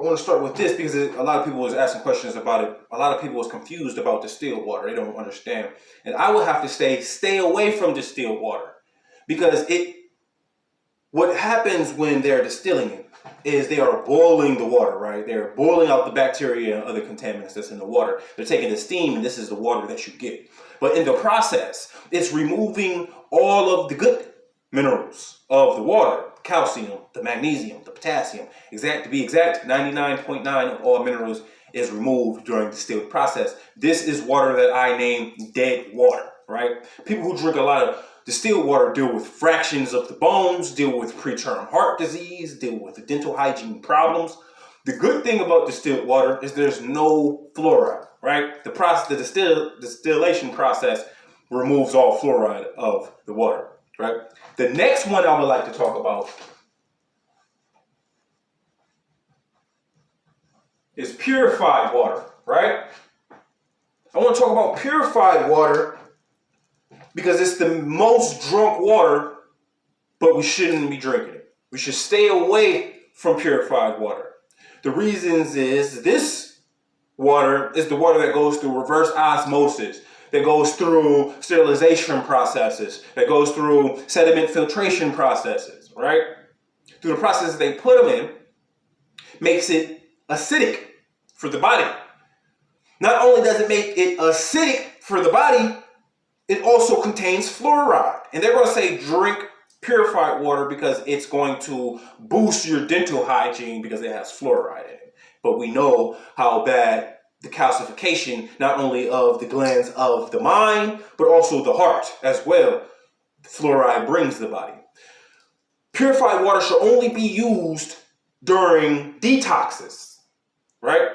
want to start with this because a lot of people was asking questions about it. A lot of people was confused about distilled water. They don't understand. And I would have to stay away from distilled water because what happens when they're distilling it is they are boiling the water, right? They're boiling out the bacteria and other contaminants that's in the water. They're taking the steam and this is the water that you get. But in the process, it's removing all of the good minerals of the water. Calcium, the magnesium, the potassium. To be exact, 99.9 of all minerals is removed during the distilled process. This is water that I name dead water, right? People who drink a lot of distilled water deal with fractures of the bones, deal with preterm heart disease, deal with the dental hygiene problems. The good thing about distilled water is there's no fluoride, right? The distillation process removes all fluoride of the water, right? The next one I would like to talk about is purified water, right? I want to talk about purified water because it's the most drunk water, but we shouldn't be drinking it. We should stay away from purified water. The reasons is this water is the water that goes through reverse osmosis, that goes through sterilization processes, that goes through sediment filtration processes, right? Through the processes they put them in, makes it acidic for the body. Not only does it make it acidic for the body, it also contains fluoride. And they're going to say drink purified water because it's going to boost your dental hygiene because it has fluoride in it. But we know how bad the calcification, not only of the glands of the mind, but also the heart as well, fluoride brings the body. Purified water should only be used during detoxes, right?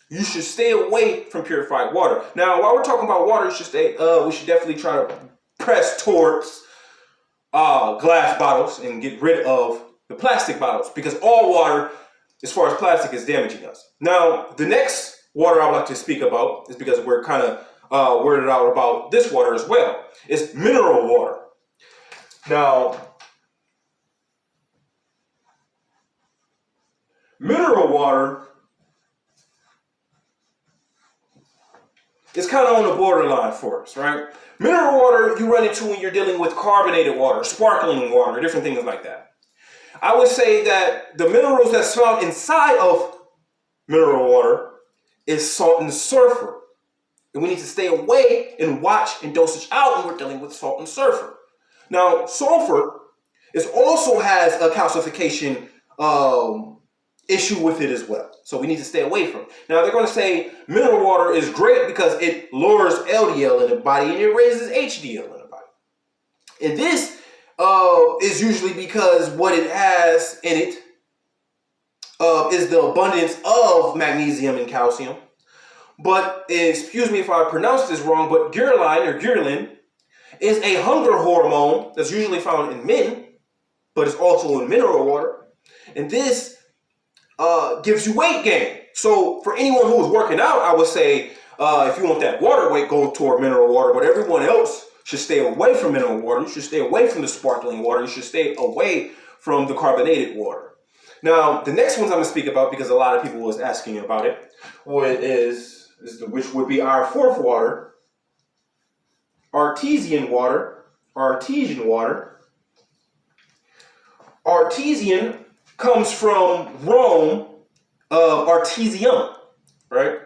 You should stay away from purified water. Now, while we're talking about water, we should definitely try to press towards glass bottles and get rid of the plastic bottles because all water, as far as plastic, is damaging us. Now, the next water I would like to speak about is because we're kind of worded out about this water as well. It's mineral water. Now, mineral water is kind of on the borderline for us, right? Mineral water you run into when you're dealing with carbonated water, sparkling water, different things like that. I would say that the minerals that's found inside of mineral water is salt and sulfur. And we need to stay away and watch and dosage out when we're dealing with salt and sulfur. Now, sulfur also has a calcification issue with it as well. So we need to stay away from it. Now, they're going to say mineral water is great because it lowers LDL in the body and it raises HDL in the body. And this is usually because what it has in it is the abundance of magnesium and calcium. But, excuse me if I pronounce this wrong, but ghirlin is a hunger hormone that's usually found in men, but it's also in mineral water. And this gives you weight gain. So for anyone who is working out, I would say if you want that water weight, go toward mineral water. But everyone else should stay away from mineral water. You should stay away from the sparkling water. You should stay away from the carbonated water. Now, the next ones I'm going to speak about, because a lot of people was asking about it, which would be our fourth water, artesian water. Artesian water. Artesian comes from Rome, artesium, right?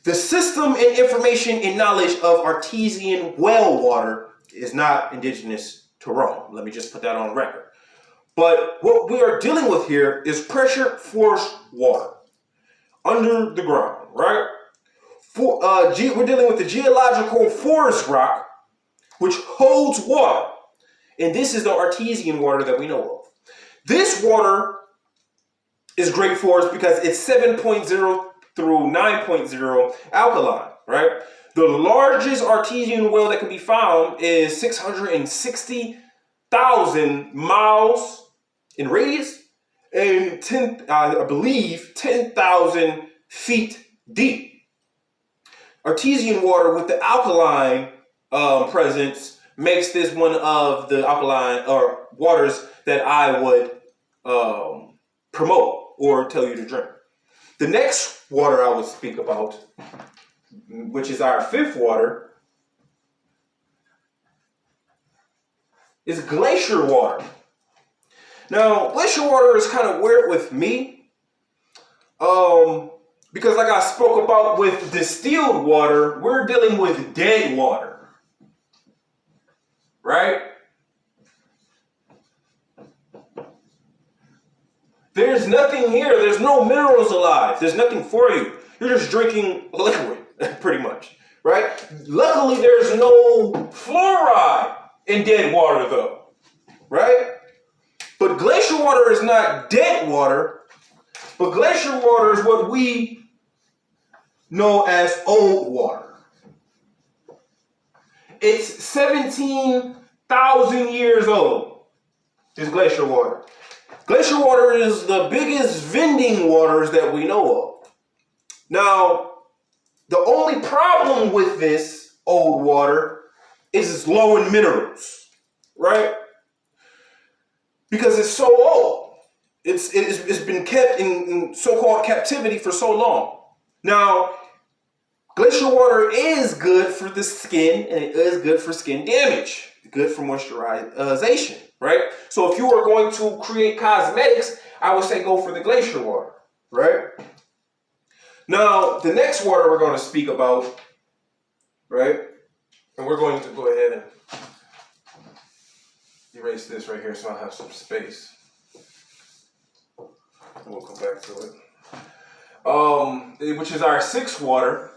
The system and information and knowledge of artesian well water is not indigenous to Rome. Let me just put that on record. But what we are dealing with here is pressure force water under the ground, right? We're dealing with the geological forest rock, which holds water. And this is the artesian water that we know of. This water is great for us because it's 7.0 through 9.0 alkaline, right? The largest artesian well that can be found is 660,000 miles in radius and 10,000 feet deep. Artesian water with the alkaline presence makes this one of the alkaline or waters that I would promote or tell you to drink. The next water I would speak about, which is our fifth water, is glacier water. Now, glacier water is kind of weird with me, because like I spoke about with distilled water, we're dealing with dead water, right? There's nothing here. There's no minerals alive. There's nothing for you. You're just drinking liquid, pretty much, right? Luckily, there's no fluoride in dead water, though, right? But glacier water is not dead water, but glacier water is what we know as old water. It's 17,000 years old, this glacier water. Glacier water is the biggest vending waters that we know of. Now, the only problem with this old water is it's low in minerals, right? Because it's so old. It's been kept in so-called captivity for so long. Now, glacier water is good for the skin, and it is good for skin damage. Good for moisturization, right? So if you are going to create cosmetics, I would say go for the glacier water, right? Now, the next water we're going to speak about, right? And we're going to go ahead and erase this right here so I have some space. We'll come back to it. Which is our sixth water.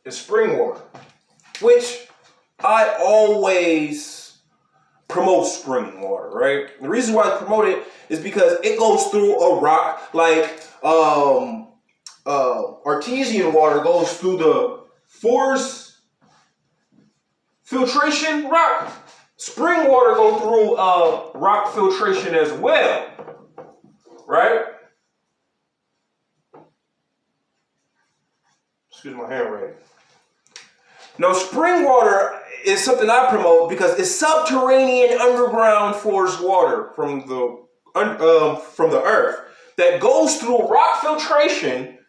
Is spring water, which I always promote spring water, right? The reason why I promote it is because it goes through a rock, like artesian water goes through the forest filtration rock. Spring water goes through rock filtration as well, right? Excuse my handwriting. Now, spring water is something I promote because it's subterranean underground forest water from the earth that goes through rock filtration,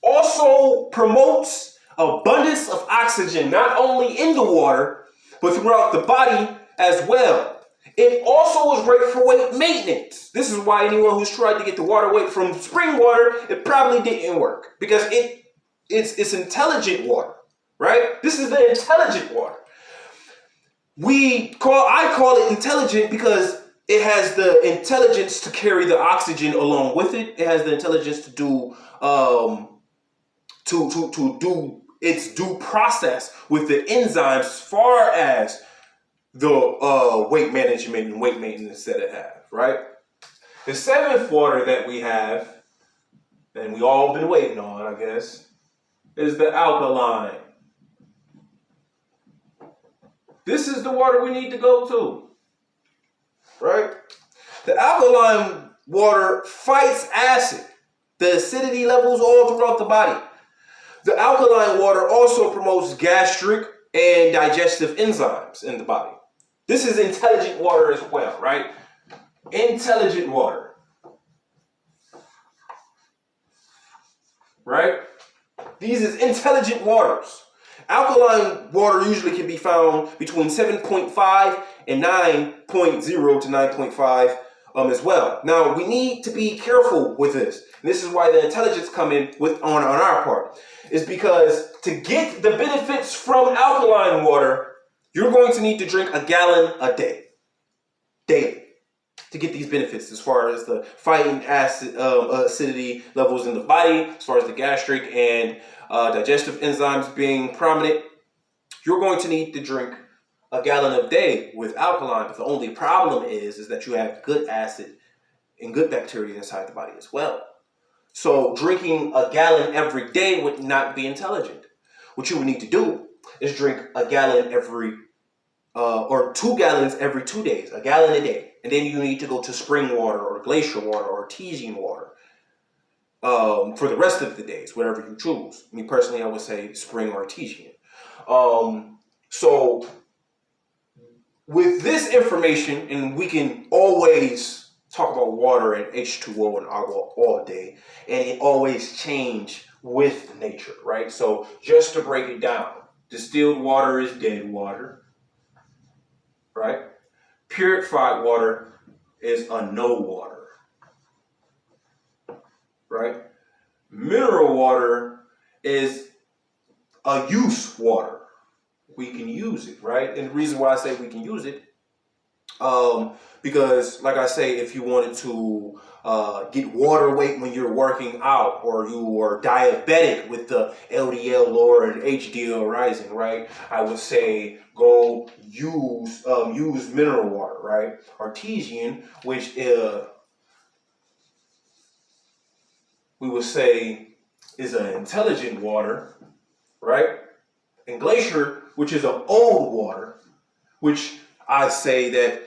also promotes abundance of oxygen, not only in the water, but throughout the body as well. It also is great for weight maintenance. This is why anyone who's tried to get the water weight from spring water, it probably didn't work, because it's intelligent water. Right? This is the intelligent water. I call it intelligent because it has the intelligence to carry the oxygen along with it. It has the intelligence to do to do its due process with the enzymes as far as the weight management and weight maintenance that it has, right? The seventh water that we have, and we all been waiting on, I guess, is the alkaline. This is the water we need to go to, right? The alkaline water fights acid, the acidity levels all throughout the body. The alkaline water also promotes gastric and digestive enzymes in the body. This is intelligent water as well, right? Intelligent water, right? These is intelligent waters. Alkaline water usually can be found between 7.5 and 9.0 to 9.5 as well. Now, we need to be careful with this. And this is why the intelligence come in on our part. Is because to get the benefits from alkaline water, you're going to need to drink a gallon a day, daily, to get these benefits as far as the fighting acid, acidity levels in the body, as far as the gastric and digestive enzymes being prominent. You're going to need to drink a gallon a day with alkaline, but the only problem is that you have good acid and good bacteria inside the body as well. So drinking a gallon every day would not be intelligent. What you would need to do is drink a gallon or 2 gallons every 2 days, a gallon a day. And then you need to go to spring water or glacier water or artesian water for the rest of the days, whatever you choose. Me personally, I would say spring or artesian. So with this information, and we can always talk about water and H2O and agua all day, and it always change with nature, right? So just to break it down, distilled water is dead water, right? Purified water is a no water, right? Mineral water is a use water. We can use it, right? And the reason why I say we can use it, because like I say, if you wanted to get water weight when you're working out, or you are diabetic with the LDL lower and HDL rising, right? I would say go use mineral water, right? Artesian, which we would say is an intelligent water, right? And glacier, which is an old water, which I say that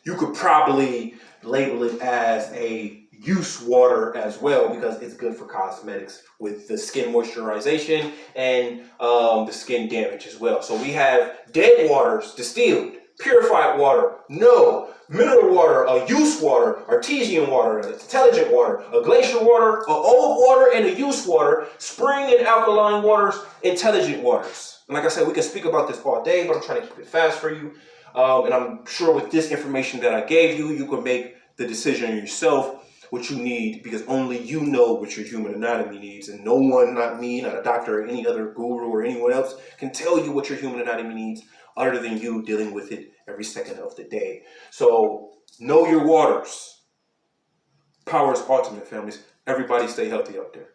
you could probably label it as a use water as well, because it's good for cosmetics with the skin moisturization and the skin damage as well. So we have dead waters, distilled, purified water, no, mineral water, a use water, artesian water, an intelligent water, a glacier water, a old water, and a use water, spring and alkaline waters, intelligent waters. And like I said, we can speak about this all day, but I'm trying to keep it fast for you. And I'm sure with this information that I gave you, you can make the decision yourself what you need, because only you know what your human anatomy needs, and no one, not me, not a doctor or any other guru or anyone else, can tell you what your human anatomy needs other than you dealing with it every second of the day. So know your waters. Power is ultimate, families. Everybody stay healthy out there.